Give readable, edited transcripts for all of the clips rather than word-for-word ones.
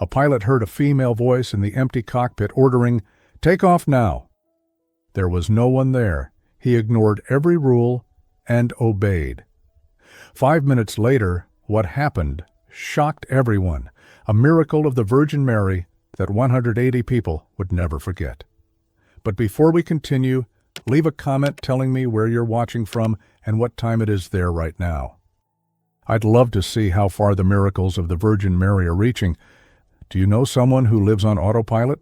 A pilot heard a female voice in the empty cockpit ordering, "Take off now." There was no one there. He ignored every rule and obeyed. 5 minutes later, what happened shocked everyone, a miracle of the Virgin Mary that 180 people would never forget. But before we continue, leave a comment telling me where you're watching from and what time it is there right now. I'd love to see how far the miracles of the Virgin Mary are reaching. Do you know someone who lives on autopilot?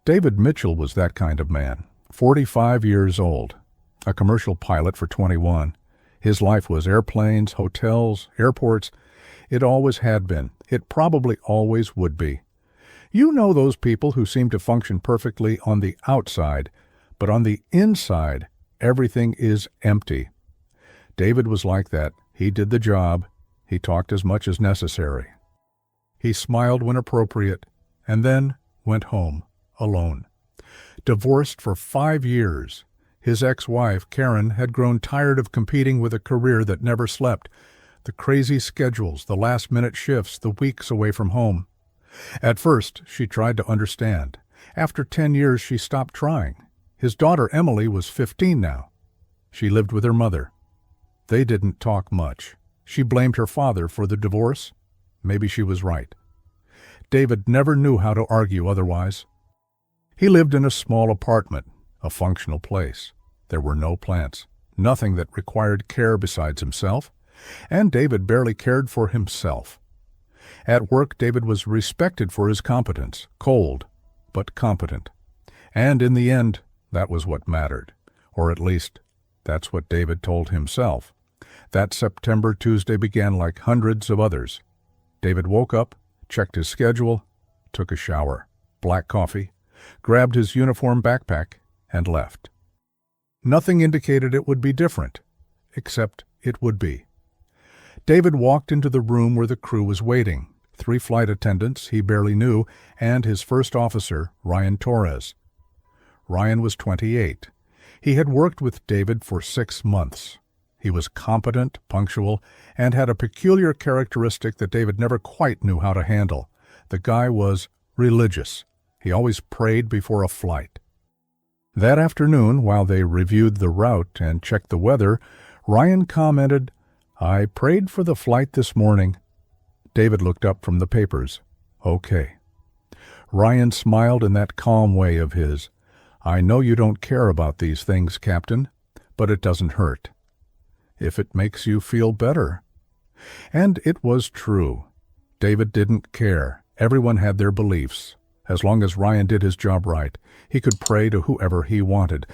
David Mitchell was that kind of man, 45 years old, a commercial pilot for 21. His life was airplanes, hotels, airports. It always had been. It probably always would be. You know those people who seem to function perfectly on the outside, but on the inside, everything is empty. David was like that. He did the job. He talked as much as necessary. He smiled when appropriate, and then went home, alone. Divorced for 5 years, his ex-wife, Karen, had grown tired of competing with a career that never slept. The crazy schedules, the last-minute shifts, the weeks away from home. At first, she tried to understand. After 10 years, she stopped trying. His daughter, Emily, was 15 now. She lived with her mother. They didn't talk much. She blamed her father for the divorce. Maybe she was right. David never knew how to argue otherwise. He lived in a small apartment, a functional place. There were no plants, nothing that required care besides himself, and David barely cared for himself. At work, David was respected for his competence, cold, but competent. And in the end, that was what mattered, or at least, that's what David told himself. That September Tuesday began like hundreds of others. David woke up, checked his schedule, took a shower, black coffee, grabbed his uniform backpack, and left. Nothing indicated it would be different, except it would be. David walked into the room where the crew was waiting, 3 flight attendants he barely knew, and his first officer, Ryan Torres. Ryan was 28. He had worked with David for 6 months. He was competent, punctual, and had a peculiar characteristic that David never quite knew how to handle. The guy was religious. He always prayed before a flight. That afternoon, while they reviewed the route and checked the weather, Ryan commented, "I prayed for the flight this morning." David looked up from the papers. "Okay." Ryan smiled in that calm way of his. "I know you don't care about these things, Captain, but it doesn't hurt. If it makes you feel better." And it was true. David didn't care. Everyone had their beliefs. As long as Ryan did his job right, he could pray to whoever he wanted.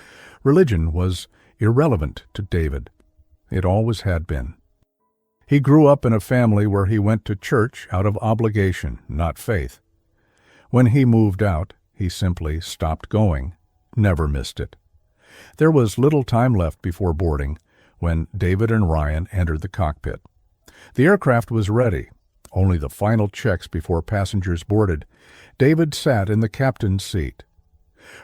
Religion was irrelevant to David. It always had been. He grew up in a family where he went to church out of obligation, not faith. When he moved out, he simply stopped going, never missed it. There was little time left before boarding when David and Ryan entered the cockpit. The aircraft was ready, only the final checks before passengers boarded. David sat in the captain's seat.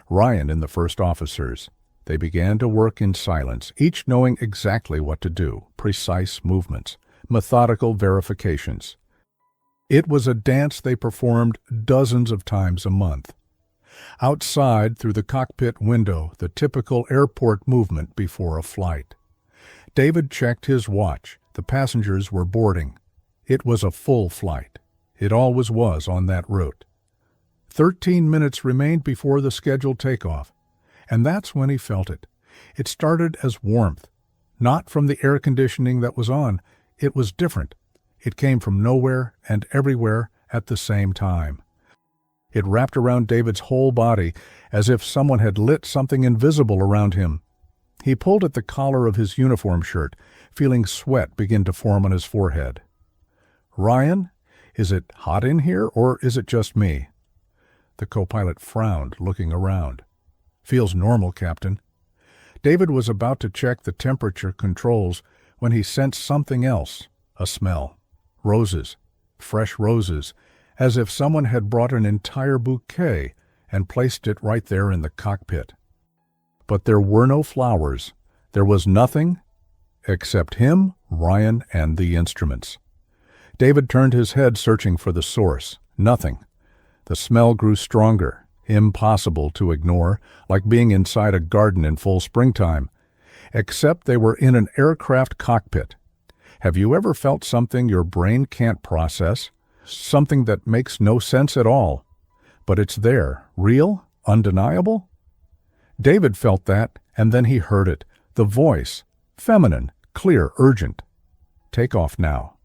Ryan in the first officer's. They began to work in silence, each knowing exactly what to do, precise movements, methodical verifications. It was a dance they performed dozens of times a month. Outside, through the cockpit window, the typical airport movement before a flight. David checked his watch. The passengers were boarding. It was a full flight. It always was on that route. 13 minutes remained before the scheduled takeoff, and that's when he felt it. It started as warmth, not from the air conditioning that was on. It was different. It came from nowhere and everywhere at the same time. It wrapped around David's whole body as if someone had lit something invisible around him. He pulled at the collar of his uniform shirt, feeling sweat begin to form on his forehead. "Ryan, is it hot in here or is it just me?" The co-pilot frowned, looking around. "Feels normal, Captain." David was about to check the temperature controls when he sensed something else, a smell. Roses, fresh roses, as if someone had brought an entire bouquet and placed it right there in the cockpit. But there were no flowers. There was nothing except him, Ryan, and the instruments. David turned his head searching for the source, Nothing. The smell grew stronger, impossible to ignore, like being inside a garden in full springtime. Except they were in an aircraft cockpit. Have you ever felt something your brain can't process? Something that makes no sense at all? But it's there, real, undeniable? David felt that, and then he heard it. The voice, feminine, clear, urgent. Take off now.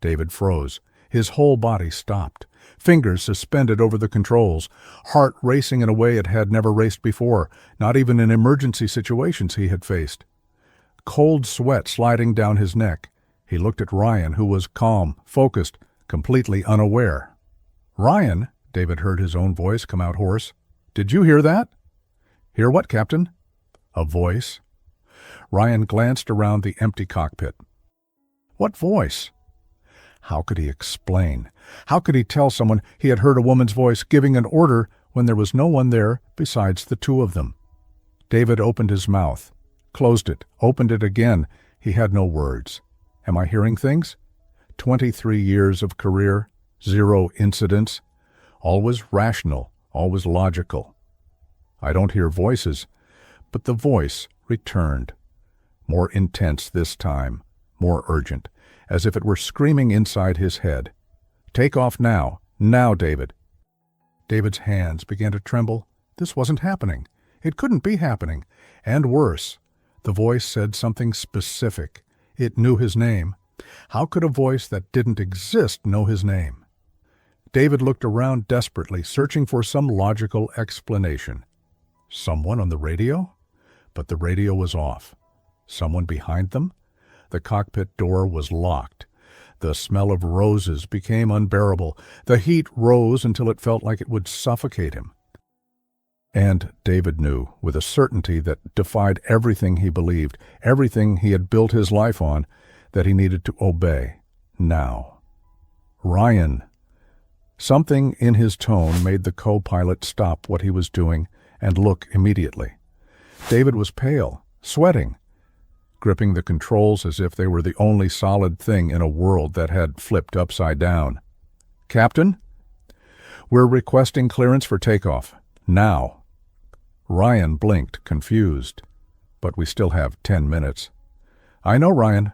David froze. His whole body stopped. Fingers suspended over the controls, heart racing in a way it had never raced before, not even in emergency situations he had faced. Cold sweat sliding down his neck. He looked at Ryan, who was calm, focused, completely unaware. "Ryan," David heard his own voice come out hoarse. "Did you hear that?" "Hear what, Captain?" A voice. Ryan glanced around the empty cockpit. What voice? How could he explain? How could he tell someone he had heard a woman's voice giving an order when there was no one there besides the two of them? David opened his mouth, closed it, opened it again. He had no words. Am I hearing things? 23 years of career, 0 incidents, always rational, always logical. I don't hear voices, but the voice returned. More intense this time, more urgent, as if it were screaming inside his head. Take off now, now, David. David's hands began to tremble. This wasn't happening. It couldn't be happening. And worse, the voice said something specific. It knew his name. How could a voice that didn't exist know his name? David looked around desperately, searching for some logical explanation. Someone on the radio? But the radio was off. Someone behind them? The cockpit door was locked. The smell of roses became unbearable. The heat rose until it felt like it would suffocate him. And David knew, with a certainty that defied everything he believed, everything he had built his life on, that he needed to obey. Now. Ryan. Something in his tone made the co-pilot stop what he was doing and look immediately. David was pale, sweating, gripping the controls as if they were the only solid thing in a world that had flipped upside down. "Captain, we're requesting clearance for takeoff. Now." Ryan blinked, confused. "But we still have 10 minutes. "I know, Ryan."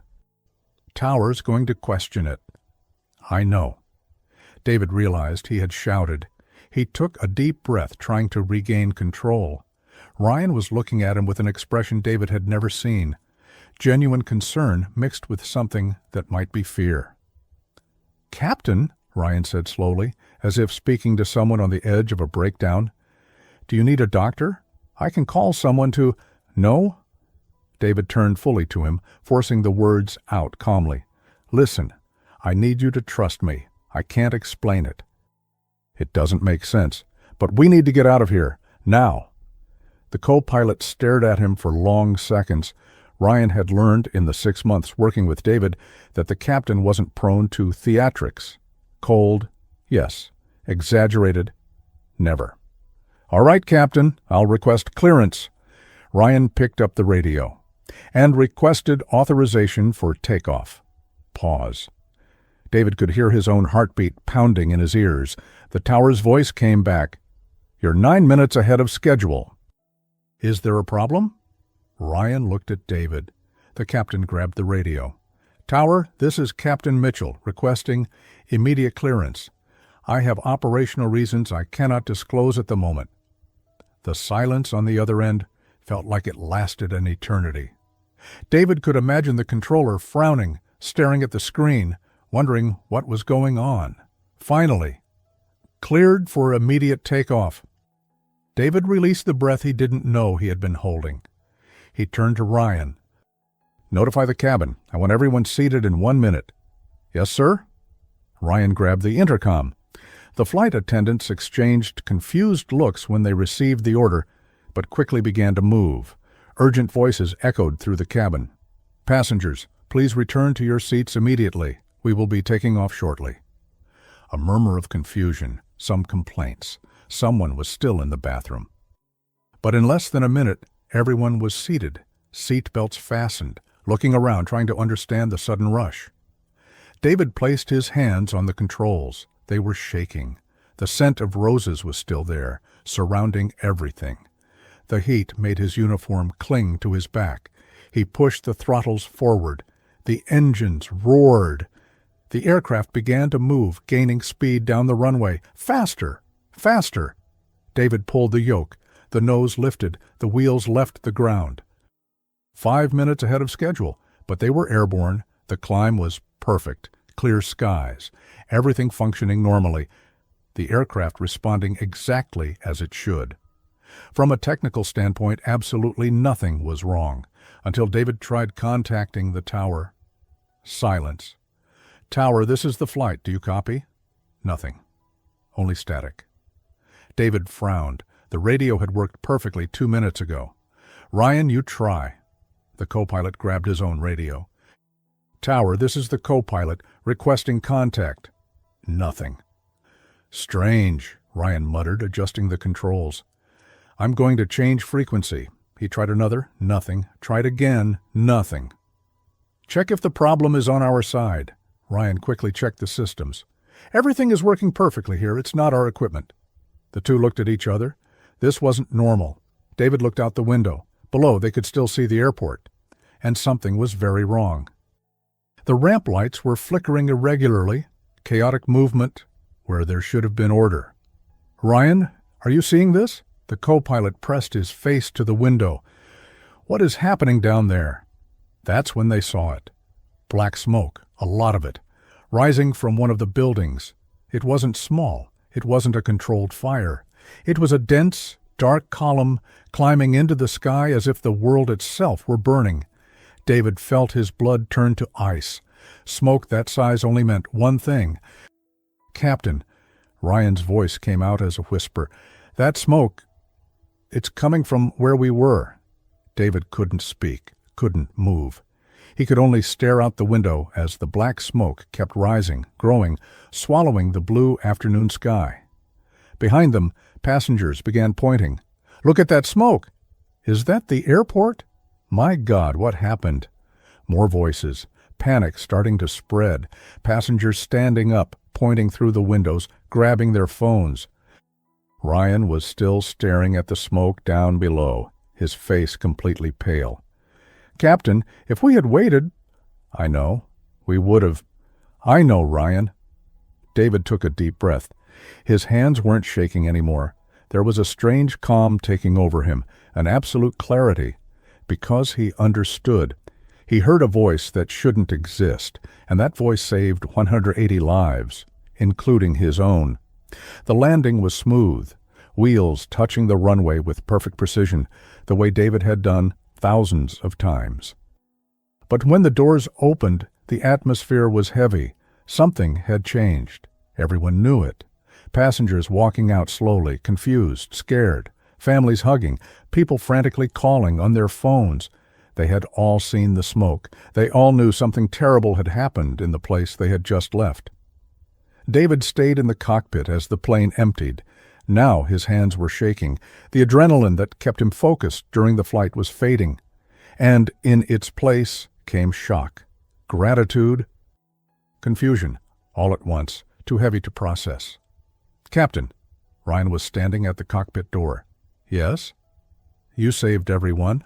"Tower's going to question it." "I know." David realized he had shouted. He took a deep breath, trying to regain control. Ryan was looking at him with an expression David had never seen. Genuine concern mixed with something that might be fear. "Captain," Ryan said slowly, as if speaking to someone on the edge of a breakdown, "do you need a doctor? I can call someone to—" "No?" David turned fully to him, forcing the words out calmly. "Listen, I need you to trust me. I can't explain it. It doesn't make sense, but we need to get out of here, now." The co-pilot stared at him for long seconds. Ryan had learned in the 6 months working with David that the captain wasn't prone to theatrics. Cold, yes. Exaggerated, never. "All right, Captain, I'll request clearance." Ryan picked up the radio and requested authorization for takeoff. Pause. David could hear his own heartbeat pounding in his ears. The tower's voice came back. "You're 9 minutes ahead of schedule." "Is there a problem?" Ryan looked at David. The captain grabbed the radio. "Tower, this is Captain Mitchell, requesting immediate clearance. I have operational reasons I cannot disclose at the moment." The silence on the other end felt like it lasted an eternity. David could imagine the controller frowning, staring at the screen, wondering what was going on. Finally, "Cleared for immediate takeoff." David released the breath he didn't know he had been holding. He turned to Ryan. "Notify the cabin. I want everyone seated in 1 minute." "Yes, sir." Ryan grabbed the intercom. The flight attendants exchanged confused looks when they received the order, but quickly began to move. Urgent voices echoed through the cabin. "Passengers, please return to your seats immediately. We will be taking off shortly." A murmur of confusion, some complaints. Someone was still in the bathroom. But in less than a minute, everyone was seated, seat belts fastened, looking around, trying to understand the sudden rush. David placed his hands on the controls. They were shaking. The scent of roses was still there, surrounding everything. The heat made his uniform cling to his back. He pushed the throttles forward. The engines roared. The aircraft began to move, gaining speed down the runway. Faster! Faster! David pulled the yoke. The nose lifted. The wheels left the ground. 5 minutes ahead of schedule, but they were airborne. The climb was perfect. Clear skies. Everything functioning normally. The aircraft responding exactly as it should. From a technical standpoint, absolutely nothing was wrong, until David tried contacting the tower. Silence. "Tower, this is the flight. Do you copy?" Nothing. Only static. David frowned. The radio had worked perfectly 2 minutes ago. "Ryan, you try." The co-pilot grabbed his own radio. "Tower, this is the co-pilot, requesting contact." Nothing. "Strange," Ryan muttered, adjusting the controls. "I'm going to change frequency." He tried another. Nothing. Tried again. Nothing. "Check if the problem is on our side." Ryan quickly checked the systems. "Everything is working perfectly here. It's not our equipment." The two looked at each other. This wasn't normal. David looked out the window. Below, they could still see the airport. And something was very wrong. The ramp lights were flickering irregularly, chaotic movement where there should have been order. "Ryan, are you seeing this?" The co-pilot pressed his face to the window. "What is happening down there?" That's when they saw it. Black smoke, a lot of it, rising from one of the buildings. It wasn't small. It wasn't a controlled fire. It was a dense, dark column climbing into the sky as if the world itself were burning. David felt his blood turn to ice. Smoke that size only meant one thing. "Captain," Ryan's voice came out as a whisper, "that smoke, it's coming from where we were." David couldn't speak, couldn't move. He could only stare out the window as the black smoke kept rising, growing, swallowing the blue afternoon sky. Behind them, passengers began pointing. "Look at that smoke! Is that the airport? My God, what happened?" More voices. Panic starting to spread. Passengers standing up, pointing through the windows, grabbing their phones. Ryan was still staring at the smoke down below, his face completely pale. "Captain, if we had waited—" "I know. We would have." "I know, Ryan." David took a deep breath. His hands weren't shaking anymore. There was a strange calm taking over him, an absolute clarity. Because he understood. He heard a voice that shouldn't exist, and that voice saved 180 lives, including his own. The landing was smooth, wheels touching the runway with perfect precision, the way David had done thousands of times. But when the doors opened, the atmosphere was heavy. Something had changed. Everyone knew it. Passengers walking out slowly, confused, scared, families hugging, people frantically calling on their phones. They had all seen the smoke. They all knew something terrible had happened in the place they had just left. David stayed in the cockpit as the plane emptied. Now his hands were shaking. The adrenaline that kept him focused during the flight was fading. And in its place came shock, gratitude, confusion, all at once, too heavy to process. "Captain," Ryan was standing at the cockpit door. "Yes?" "You saved everyone."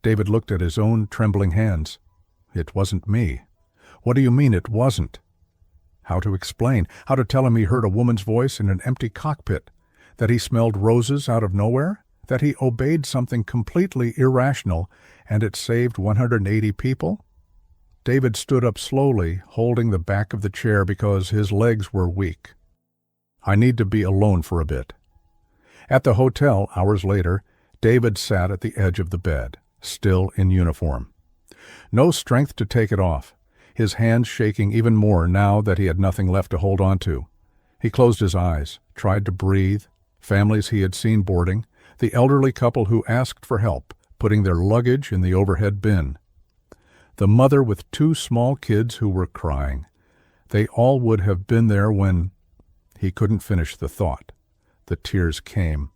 David looked at his own trembling hands. "It wasn't me." "What do you mean it wasn't?" How to explain? How to tell him he heard a woman's voice in an empty cockpit? That he smelled roses out of nowhere? That he obeyed something completely irrational and it saved 180 people? David stood up slowly, holding the back of the chair because his legs were weak. "I need to be alone for a bit." At the hotel, hours later, David sat at the edge of the bed, still in uniform. No strength to take it off, his hands shaking even more now that he had nothing left to hold on to. He closed his eyes, tried to breathe. Families he had seen boarding, the elderly couple who asked for help, putting their luggage in the overhead bin. The mother with 2 small kids who were crying. They all would have been there when... He couldn't finish the thought. The tears came.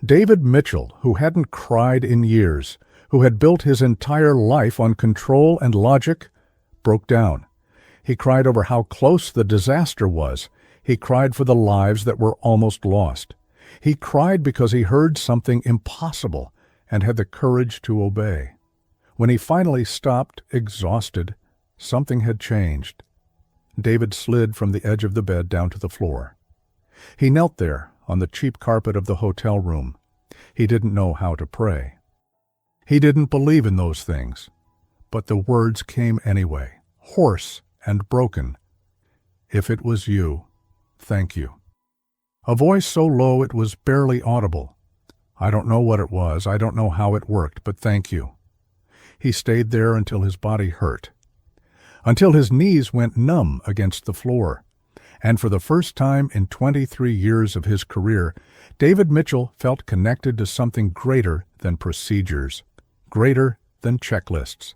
David Mitchell, who hadn't cried in years, who had built his entire life on control and logic, broke down. He cried over how close the disaster was. He cried for the lives that were almost lost. He cried because he heard something impossible and had the courage to obey. When he finally stopped, exhausted, something had changed. David slid from the edge of the bed down to the floor. He knelt there on the cheap carpet of the hotel room. He didn't know how to pray. He didn't believe in those things, but the words came anyway, hoarse and broken. If it was you, thank you. A voice so low it was barely audible. I don't know what it was, I don't know how it worked, but thank you. He stayed there until his body hurt, until his knees went numb against the floor. And for the first time in 23 years of his career, David Mitchell felt connected to something greater than procedures, greater than checklists,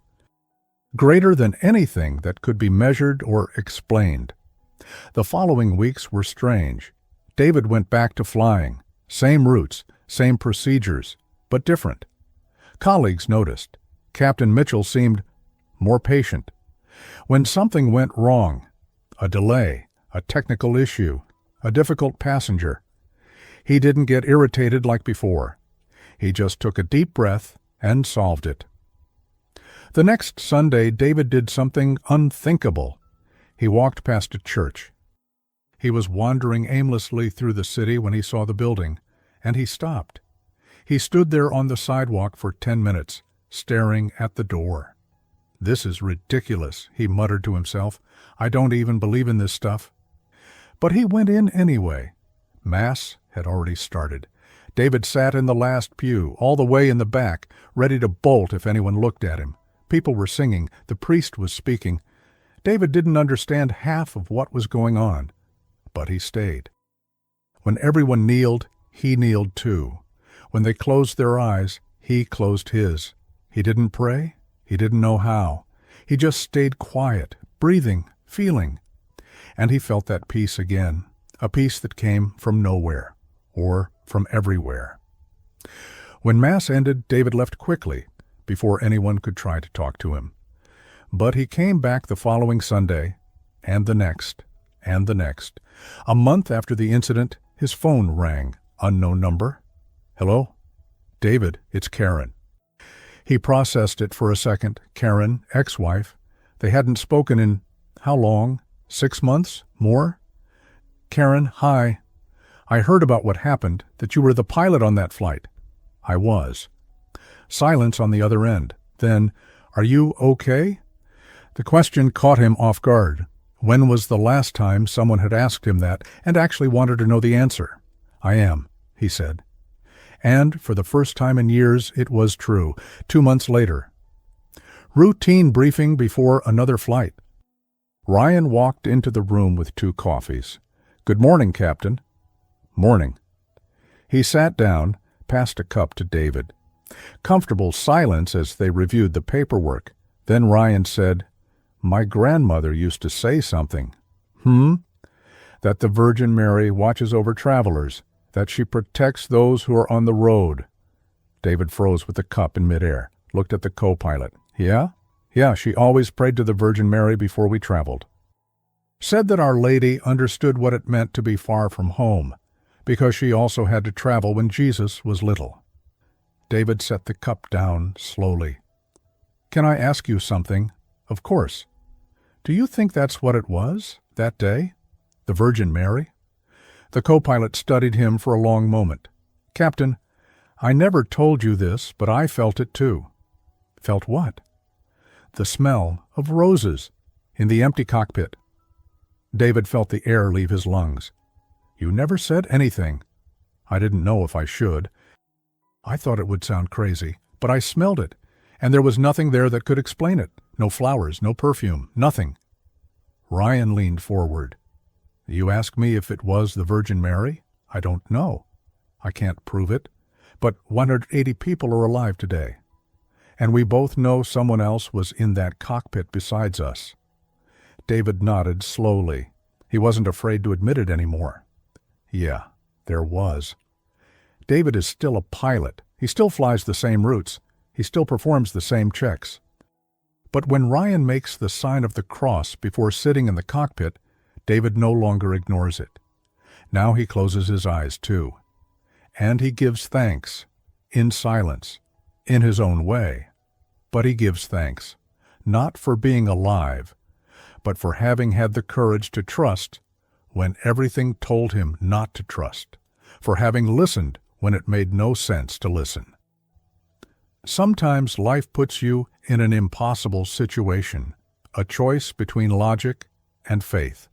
greater than anything that could be measured or explained. The following weeks were strange. David went back to flying, same routes, same procedures, but different. Colleagues noticed. Captain Mitchell seemed more patient. When something went wrong, a delay, a technical issue, a difficult passenger, he didn't get irritated like before. He just took a deep breath and solved it. The next Sunday, David did something unthinkable. He walked past a church. He was wandering aimlessly through the city when he saw the building, and he stopped. He stood there on the sidewalk for 10 minutes, staring at the door. "This is ridiculous," he muttered to himself. "I don't even believe in this stuff." But he went in anyway. Mass had already started. David sat in the last pew, all the way in the back, ready to bolt if anyone looked at him. People were singing. The priest was speaking. David didn't understand half of what was going on, but he stayed. When everyone kneeled, he kneeled too. When they closed their eyes, he closed his. He didn't pray. He didn't know how. He just stayed quiet, breathing, feeling. And he felt that peace again, a peace that came from nowhere, or from everywhere. When Mass ended, David left quickly, before anyone could try to talk to him. But he came back the following Sunday, and the next, and the next. A month after the incident, his phone rang. Unknown number. "Hello? David, it's Karen." He processed it for a second. Karen, ex-wife. They hadn't spoken in how long? 6 months? More? "Karen, hi. I heard about what happened, that you were the pilot on that flight." "I was." Silence on the other end. Then, "Are you okay?" The question caught him off guard. When was the last time someone had asked him that and actually wanted to know the answer? "I am," he said. And for the first time in years, it was true. 2 months later. Routine briefing before another flight. Ryan walked into the room with 2 coffees. "Good morning, Captain." "Morning." He sat down, passed a cup to David. Comfortable silence as they reviewed the paperwork. Then Ryan said, "My grandmother used to say something." "That the Virgin Mary watches over travelers, that she protects those who are on the road." David froze with the cup in midair, looked at the co-pilot. "Yeah? Yeah, she always prayed to the Virgin Mary before we traveled. Said that Our Lady understood what it meant to be far from home, because she also had to travel when Jesus was little." David set the cup down slowly. "Can I ask you something?" "Of course." "Do you think that's what it was, that day? The Virgin Mary?" The co-pilot studied him for a long moment. "Captain, I never told you this, but I felt it too." "Felt what?" "The smell of roses in the empty cockpit." David felt the air leave his lungs. "You never said anything." "I didn't know if I should. I thought it would sound crazy, but I smelled it, and there was nothing there that could explain it. No flowers, no perfume, nothing." Ryan leaned forward. "You ask me if it was the Virgin Mary? I don't know. I can't prove it. But 180 people are alive today. And we both know someone else was in that cockpit besides us." David nodded slowly. He wasn't afraid to admit it anymore. "Yeah, there was." David is still a pilot. He still flies the same routes. He still performs the same checks. But when Ryan makes the sign of the cross before sitting in the cockpit, David no longer ignores it. Now he closes his eyes too. And he gives thanks, in silence, in his own way. But he gives thanks, not for being alive, but for having had the courage to trust when everything told him not to trust, for having listened when it made no sense to listen. Sometimes life puts you in an impossible situation, a choice between logic and faith,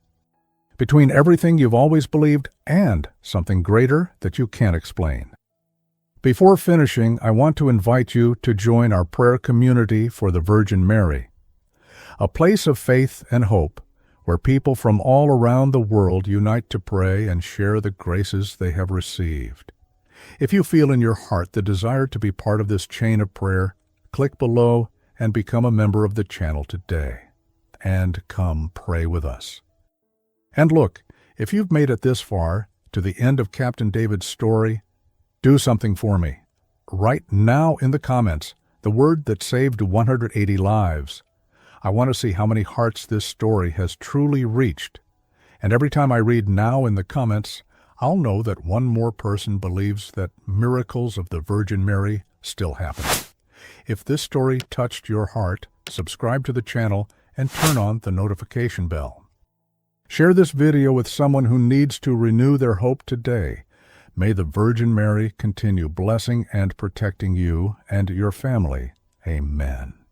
between everything you've always believed and something greater that you can't explain. Before finishing, I want to invite you to join our prayer community for the Virgin Mary, a place of faith and hope where people from all around the world unite to pray and share the graces they have received. If you feel in your heart the desire to be part of this chain of prayer, click below and become a member of the channel today. And come pray with us. And look, if you've made it this far, to the end of Captain David's story, do something for me. Write now in the comments the word that saved 180 lives. I want to see how many hearts this story has truly reached. And every time I read now in the comments, I'll know that one more person believes that miracles of the Virgin Mary still happen. If this story touched your heart, subscribe to the channel and turn on the notification bell. Share this video with someone who needs to renew their hope today. May the Virgin Mary continue blessing and protecting you and your family. Amen.